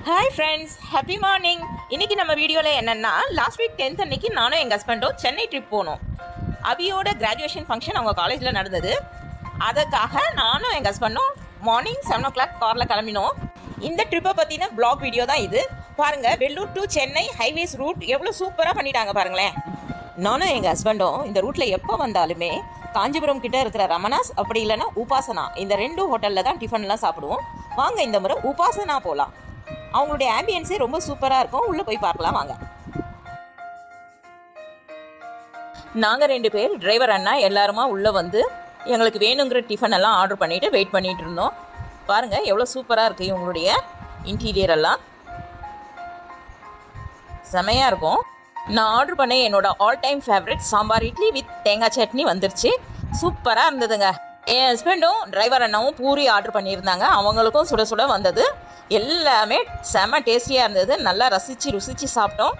Hi friends, happy morning. இன்றைக்கி நம்ம வீடியோவில் என்னென்னா, லாஸ்ட் வீக் 10th அன்னைக்கு நானும் எங்கள் ஹஸ்பண்டும் சென்னை ட்ரிப் போனோம். அபியோட கிராஜுவேஷன் ஃபங்க்ஷன் அவங்க காலேஜில் நடந்தது. அதுக்காக நானும் எங்கள் ஹஸ்பண்டும் மார்னிங் 7 o'clock காரில் கிளம்பினோம். இந்த ட்ரிப்பை பற்றின பிளாக் வீடியோ தான் இது. பாருங்கள், Vellore to Chennai highways route எவ்வளோ சூப்பராக பண்ணிட்டாங்க பாருங்களேன். நானும் எங்கள் ஹஸ்பண்டும் இந்த ரூட்டில் எப்போ வந்தாலுமே காஞ்சிபுரம் கிட்டே இருக்கிற ரமணாஸ் அப்படி இல்லைன்னா உபாசனா, இந்த 2 ஹோட்டலில் தான் டிஃபன்லாம் சாப்பிடுவோம். வாங்க இந்த முறை உபாசனா போகலாம். அவங்களுடைய ஆம்பியன்ஸே ரொம்ப சூப்பராக இருக்கும். உள்ளே போய் பார்க்கலாம் வாங்க. நாங்கள் 2 பேர், டிரைவர் அண்ணா எல்லாருமா உள்ளே வந்து எங்களுக்கு வேணுங்கிற டிஃபன் எல்லாம் ஆர்டர் பண்ணிவிட்டு வெயிட் பண்ணிகிட்டு இருந்தோம். பாருங்கள் எவ்வளோ சூப்பராக இருக்குது. இவங்களுடைய இன்டீரியர் எல்லாம் செமையாக இருக்கும். நான் ஆர்டர் பண்ண என்னோட all time favourite sambar idli with தேங்காய் சட்னி வந்துருச்சு. சூப்பராக இருந்ததுங்க. என் ஹஸ்பண்டும் டிரைவர் அண்ணாவும் பூரி ஆர்டர் பண்ணியிருந்தாங்க. அவங்களுக்கும் சுட சுட வந்தது. எல்லாமே செம டேஸ்டியாக இருந்தது. நல்லா ருசிச்சு சாப்பிட்டோம்.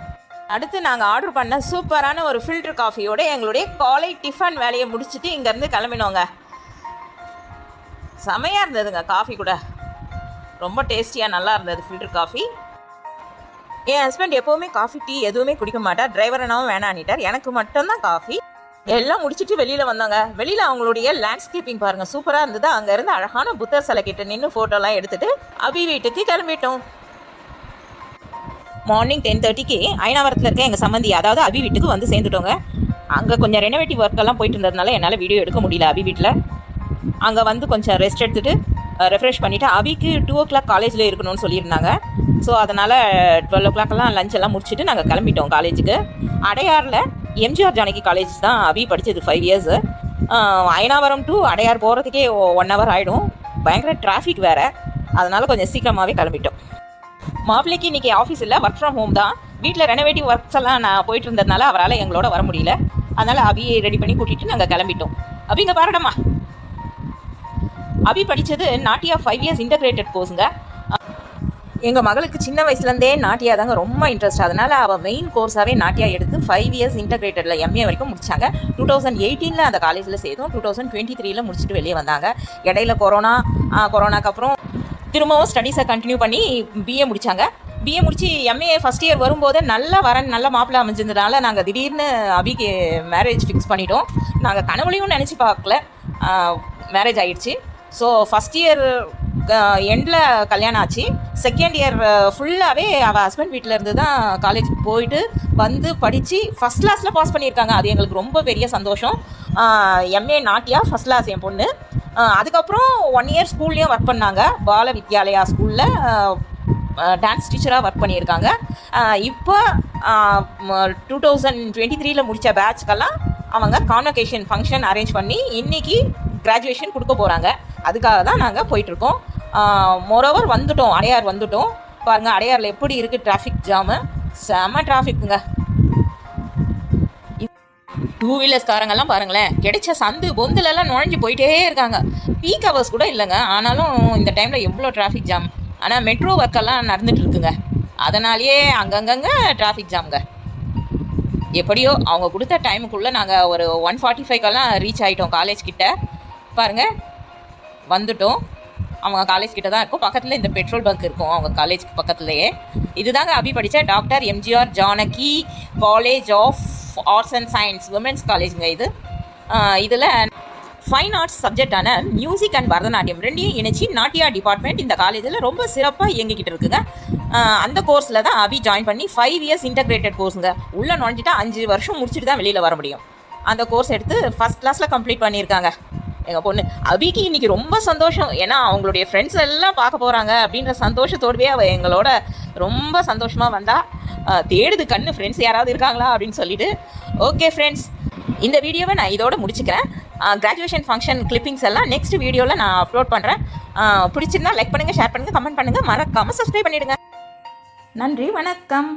அடுத்து நாங்கள் ஆர்டர் பண்ண சூப்பரான ஒரு ஃபில்டர் காஃபியோடு எங்களுடைய காலை டிஃபன் வேலையை முடிச்சுட்டு இங்கேருந்து கிளம்பினோங்க. செமையாக இருந்ததுங்க. காஃபி கூட ரொம்ப டேஸ்டியாக நல்லா இருந்தது ஃபில்டர் காஃபி. என் ஹஸ்பண்ட் எப்போவுமே காஃபி டீ எதுவுமே குடிக்க மாட்டார். டிரைவர் அண்ணாவும் வேணான்னிட்டார். எனக்கு மட்டும்தான் காஃபி. எல்லாம் முடிச்சுட்டு வெளியில் வந்தாங்க. வெளியில் அவங்களுடைய லேண்ட்ஸ்கேப்பிங் பாருங்கள், சூப்பராக இருந்தது. அங்கேருந்து அழகான புத்தர் சிலை கிட்ட நின்று ஃபோட்டோலாம் எடுத்துகிட்டு அபி வீட்டுக்கு கிளம்பிட்டோம். மார்னிங் 10:30க்கு அயனாவரத்தில் இருக்க எங்கள் சம்பந்தி, அதாவது அபி வீட்டுக்கு வந்து சேர்ந்துட்டோங்க. அங்கே கொஞ்சம் ரெனோவேட்டிவ் ஒர்க்கெல்லாம் போயிட்டு இருந்ததுனால என்னால் வீடியோ எடுக்க முடியல அபி வீட்டில். அங்கே வந்து கொஞ்சம் ரெஸ்ட் எடுத்துகிட்டு ரெஃப்ரெஷ் பண்ணிவிட்டு, அபிக்கு 2 o'clock காலேஜில் இருக்கணும்னு சொல்லியிருந்தாங்க. ஸோ அதனால் 12 o'clockலாம் லஞ்ச் எல்லாம் முடிச்சுட்டு நாங்கள் கிளம்பிட்டோம் காலேஜுக்கு. அடையாரில் எம்ஜிஆர் ஜானகி காலேஜ் தான் அபி படித்தது 5 years. அயனாவரம் டு அடையார் போகிறதுக்கே 1 hour ஆகிடும். பயங்கர டிராஃபிக் வேறு. அதனால் கொஞ்சம் சீக்கிரமாகவே கிளம்பிட்டோம். மாப்பிள்ளைக்கு இன்றைக்கி ஆஃபீஸ் இல்லை, ஒர்க் ஃப்ரம் ஹோம் தான். வீட்டில் ரெனோவேட்டிவ் ஒர்க்ஸ் எல்லாம் நான் போயிட்டு இருந்ததுனால அவரால் எங்களோட வர முடியல. அதனால் அபியை ரெடி பண்ணி கூட்டிகிட்டு நாங்கள் கிளம்பிட்டோம். அபிங்க பாருடம்மா, அபி படித்தது நாட்டியா 5 years இன்டகிரேட்டட் கோர்ஸுங்க. எங்கள் மகளுக்கு சின்ன வயசுலேருந்தே நாட்டியா தாங்க ரொம்ப இன்ட்ரெஸ்ட். அதனால் அவள் மெயின் கோர்ஸாகவே நாட்டியா எடுத்து 5 years இன்டகிரேட்டடில் MA வரைக்கும் முடித்தாங்க. 2018 அந்த காலேஜில் சேர்த்தோம். 2023 முடிச்சுட்டு வெளியே வந்தாங்க. இடையில கொரோனாக்கு அப்புறம் திரும்பவும் ஸ்டடீஸை கண்டினியூ பண்ணி BA முடித்தாங்க. BA முடித்து MA ஃபஸ்ட் இயர் வரும்போது நல்ல மாப்பிள்ளை அமைஞ்சிருந்ததுனால நாங்கள் திடீர்னு அபிக்கு மேரேஜ் ஃபிக்ஸ் பண்ணிட்டோம். நாங்கள் கனவுலையும் நினச்சி பார்க்கல, மேரேஜ் ஆகிடுச்சு. ஸோ ஃபஸ்ட் இயர் எண்டில் கல்யாணம் ஆச்சு. செகண்ட் இயர் ஃபுல்லாகவே அவள் ஹஸ்பண்ட் வீட்டில் இருந்து தான் காலேஜுக்கு போயிட்டு வந்து படித்து ஃபஸ்ட் கிளாஸில் பாஸ் பண்ணியிருக்காங்க. அது எங்களுக்கு ரொம்ப பெரிய சந்தோஷம். MA நாட்டியா ஃபஸ்ட் கிளாஸ் என் பொண்ணு. அதுக்கப்புறம் 1 year ஸ்கூல்லேயும் ஒர்க் பண்ணாங்க. பால வித்யாலயா ஸ்கூலில் டான்ஸ் டீச்சராக ஒர்க் பண்ணியிருக்காங்க. இப்போ 2023 முடித்த பேட்ச்க்கெல்லாம் அவங்க கான்வகேஷன் ஃபங்க்ஷன் அரேஞ்ச் பண்ணி இன்றைக்கி கிராஜுவேஷன் கொடுக்க போகிறாங்க. அதுக்காக தான் நாங்கள் போயிட்டுருக்கோம். மோரோவர் வந்துட்டோம், அடையார் வந்துட்டோம். பாருங்கள் அடையாரில் எப்படி இருக்குது டிராஃபிக் ஜாமு. செம டிராஃபிக்குங்க. 2 wheelers காரங்கெல்லாம் பாருங்களேன், கிடைச்ச சந்து பொந்துலெல்லாம் நுழைஞ்சு போயிட்டே இருக்காங்க. பீக் ஹவர்ஸ் கூட இல்லைங்க, ஆனாலும் இந்த டைமில் எவ்வளோ டிராஃபிக் ஜாம். ஆனால் மெட்ரோ ஒர்க்கெல்லாம் நடந்துட்டு இருக்குங்க. அதனாலேயே அங்கங்கே டிராஃபிக் ஜாம்ங்க. எப்படியோ அவங்க கொடுத்த டைமுக்குள்ளே நாங்கள் ஒரு 1:45 ரீச் ஆகிட்டோம் காலேஜ் கிட்ட. பாருங்கள் வந்துட்டோம். அவங்க காலேஜ் கிட்ட தான் இருக்கும். பக்கத்தில் இந்த பெட்ரோல் பங்க் இருக்கும் அவங்க காலேஜுக்கு பக்கத்துலேயே. இதுதாங்க அபி படித்த doctor MGR Janaki college of arts and science women's காலேஜுங்க இது. இதில் ஃபைன் ஆர்ட்ஸ் சப்ஜெக்டான மியூசிக் அண்ட் பரதநாட்டியம் 2ஐயும் இணைச்சி நாட்டியா டிபார்ட்மெண்ட் இந்த காலேஜில் ரொம்ப சிறப்பாக இயங்கிக்கிட்டு இருக்குங்க. அந்த கோர்ஸில் தான் அபி ஜாயின் பண்ணி 5 years இன்டகிரேட்டட் கோர்ஸுங்க. உள்ளே நுழைஞ்சிட்டா 5 வருஷம் முடிச்சுட்டு தான் வெளியில் வர முடியும். அந்த கோர்ஸ் எடுத்து ஃபஸ்ட் கிளாஸில் கம்ப்ளீட் பண்ணியிருக்காங்க எங்கள் பொண்ணு. அபிக்கு இன்றைக்கி ரொம்ப சந்தோஷம். ஏன்னா அவங்களுடைய ஃப்ரெண்ட்ஸ் எல்லாம் பார்க்க போகிறாங்க அப்படின்ற சந்தோஷத்தோடவே அவள் எங்களோட ரொம்ப சந்தோஷமாக வந்தால். தேடுது கண்ணு ஃப்ரெண்ட்ஸ் யாராவது இருக்காங்களா அப்படின்னு சொல்லிட்டு. ஓகே ஃப்ரெண்ட்ஸ், இந்த வீடியோவை நான் இதோடு முடிச்சுக்கிறேன். கிராஜுவேஷன் ஃபங்க்ஷன் கிளிப்பிங்ஸ் எல்லாம் நெக்ஸ்ட் வீடியோவில் நான் அப்லோட் பண்ணுறேன். பிடிச்சிருந்தா லைக் பண்ணுங்கள், ஷேர் பண்ணுங்கள், கமெண்ட் பண்ணுங்கள், மறக்காமல் சப்ஸ்கிரைப் பண்ணிவிடுங்க. நன்றி, வணக்கம்.